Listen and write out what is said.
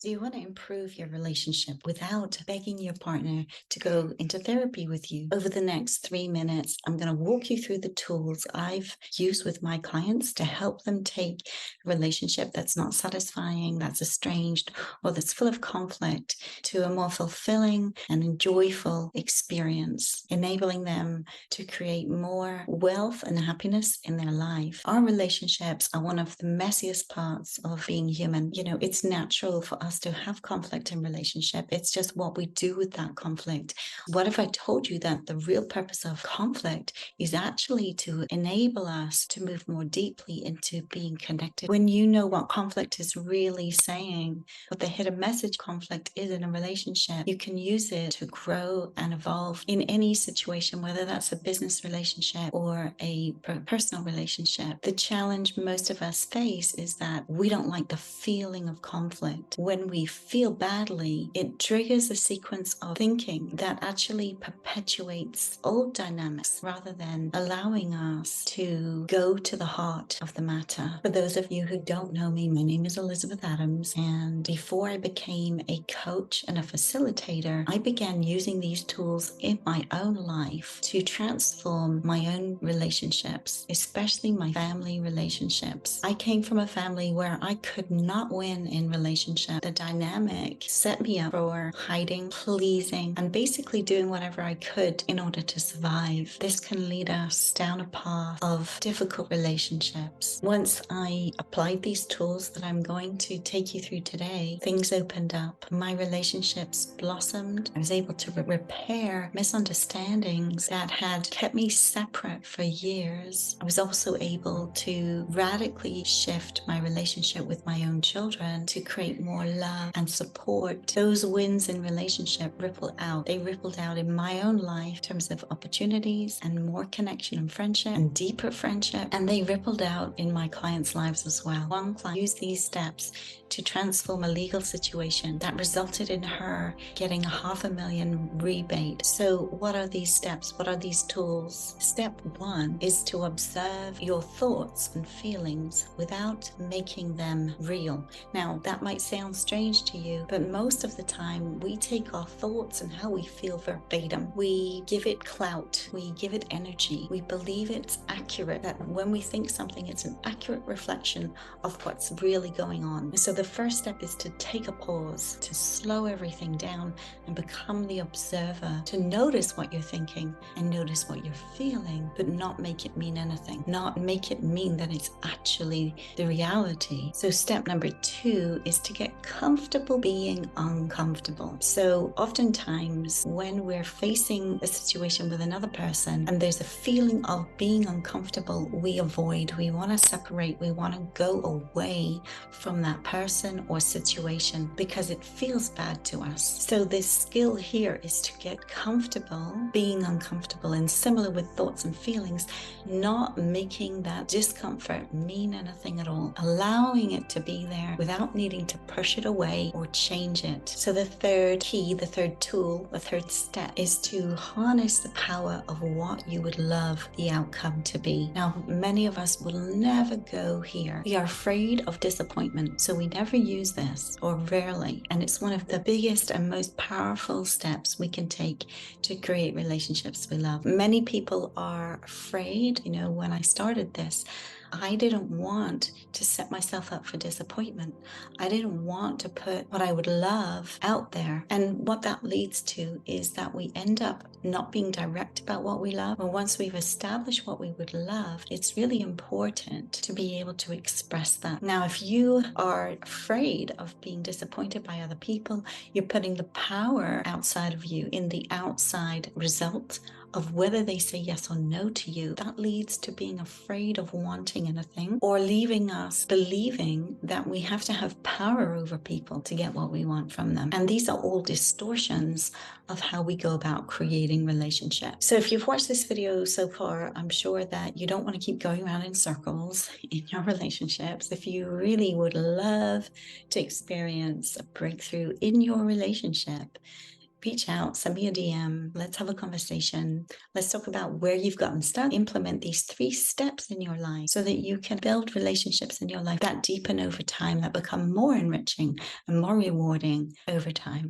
Do you want to improve your relationship without begging your partner to go into therapy with you? Over the next 3 minutes, I'm going to walk you through the tools I've used with my clients to help them take a relationship that's not satisfying, that's estranged, or that's full of conflict to a more fulfilling and joyful experience, enabling them to create more wealth and happiness in their life. Our relationships are one of the messiest parts of being human. It's natural for us to have conflict in relationship. It's just what we do with that conflict. What if I told you that the real purpose of conflict is actually to enable us to move more deeply into being connected? When you know what conflict is really saying, what the hidden message conflict is in a relationship, you can use it to grow and evolve in any situation, whether that's a business relationship or a personal relationship. The challenge most of us face is that we don't like the feeling of conflict. When we feel badly, it triggers a sequence of thinking that actually perpetuates old dynamics rather than allowing us to go to the heart of the matter. For those of you who don't know me, my name is Elizabeth Adams, and before I became a coach and a facilitator, I began using these tools in my own life to transform my own relationships, especially my family relationships. I came from a family where I could not win in relationship. The dynamic set me up for hiding, pleasing, and basically doing whatever I could in order to survive. This can lead us down a path of difficult relationships. Once I applied these tools that I'm going to take you through today, things opened up. My relationships blossomed. I was able to repair misunderstandings that had kept me separate for years. I was also able to radically shift my relationship with my own children to create more love and support. Those wins in relationship rippled out. They rippled out in my own life in terms of opportunities and more connection and friendship and deeper friendship. And they rippled out in my clients' lives as well. One client used these steps to transform a legal situation that resulted in her getting a $500,000 rebate. So what are these steps? What are these tools? Step one is to observe your thoughts and feelings without making them real. Now, that might sound strange to you, but most of the time we take our thoughts and how we feel verbatim. We give it clout. We give it energy. We believe it's accurate, that when we think something, it's an accurate reflection of what's really going on. So the first step is to take a pause, to slow everything down and become the observer, to notice what you're thinking and notice what you're feeling, but not make it mean anything, not make it mean that it's actually the reality. So step number two is to get comfortable being uncomfortable. So oftentimes when we're facing a situation with another person and there's a feeling of being uncomfortable, we avoid, we want to separate, we want to go away from that person or situation because it feels bad to us. So this skill here is to get comfortable being uncomfortable, and similar with thoughts and feelings, not making that discomfort mean anything at all, allowing it to be there without needing to push it away or change it. So the third key, the third tool, the third step is to harness the power of what you would love the outcome to be. Now, many of us will never go here. We are afraid of disappointment, so we never use this, or rarely. And it's one of the biggest and most powerful steps we can take to create relationships we love. Many people are afraid. When I started this, I didn't want to set myself up for disappointment. I didn't want to put what I would love out there. And what that leads to is that we end up not being direct about what we love. But once we've established what we would love, it's really important to be able to express that. Now, if you are afraid of being disappointed by other people, you're putting the power outside of you in the outside result of whether they say yes or no to you. That leads to being afraid of wanting anything, or leaving us believing that we have to have power over people to get what we want from them. And these are all distortions of how we go about creating relationships. So if you've watched this video so far, I'm sure that you don't want to keep going around in circles in your relationships. If you really would love to experience a breakthrough in your relationship, reach out, send me a DM. Let's have a conversation. Let's talk about where you've gotten stuck. Implement these 3 steps in your life so that you can build relationships in your life that deepen over time, that become more enriching and more rewarding over time.